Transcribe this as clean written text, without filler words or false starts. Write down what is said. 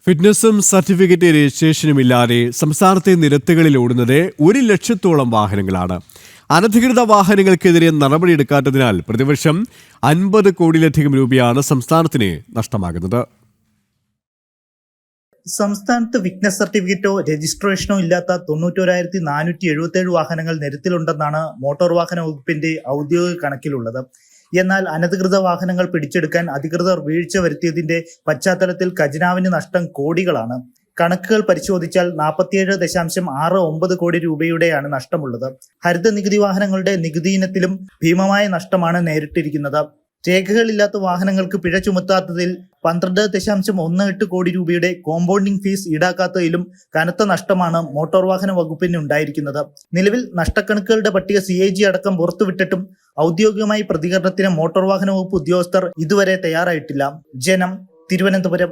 ഫിറ്റ്നസും certificate രജിസ്ട്രേഷനുമില്ലാതെ സംസ്ഥാനത്തെ നിരത്തുകളിൽ ഓടുന്നത് 1,00,000-ഓളം വാഹനങ്ങളാണ്. അനധികൃത വാഹനങ്ങൾക്കെതിരെ നടപടിയെടുക്കാത്തതിനാൽ പ്രതിവർഷം 50 കോടിയിലധികം രൂപയാണ് സംസ്ഥാനത്തിന് നഷ്ടമാകുന്നത്. സംസ്ഥാനത്ത് ഫിറ്റ്നസ് സർട്ടിഫിക്കറ്റോ രജിസ്ട്രേഷനോ ഇല്ലാത്ത 91,477 വാഹനങ്ങൾ നിരത്തിലുണ്ടെന്നാണ് മോട്ടോർ വാഹന വകുപ്പിന്റെ ഔദ്യോഗിക കണക്കിലുള്ളത്. എന്നാൽ അനധികൃത വാഹനങ്ങൾ പിടിച്ചെടുക്കാൻ അധികൃതർ വീഴ്ച വരുത്തിയതിന്റെ പശ്ചാത്തലത്തിൽ ഖജനാവിന് നഷ്ടം കോടികളാണ്. കണക്കുകൾ പരിശോധിച്ചാൽ 47.69 കോടി രൂപയുടെയാണ് നഷ്ടമുള്ളത്. ഹരിത നികുതി വാഹനങ്ങളുടെ നികുതി ഇനത്തിലും ഭീമമായ നഷ്ടമാണ് നേരിട്ടിരിക്കുന്നത്. രേഖകളില്ലാത്ത വാഹനങ്ങൾക്ക് പിഴ ചുമത്താത്തതിൽ 12.18 കോടി രൂപയുടെ കോമ്പൗണ്ടിംഗ് ഫീസ് ഈടാക്കാത്തതിലും കനത്ത നഷ്ടമാണ് മോട്ടോർ വാഹന വകുപ്പിന് ഉണ്ടായിരിക്കുന്നത്. നിലവിൽ നഷ്ടക്കണക്കുകളുടെ പട്ടിക CAG അടക്കം പുറത്തുവിട്ടിട്ടും ഔദ്യോഗികമായി പ്രതികരണത്തിന് മോട്ടോർ വാഹന വകുപ്പ് ഉദ്യോഗസ്ഥർ ഇതുവരെ തയ്യാറായിട്ടില്ല. ജനം, തിരുവനന്തപുരം.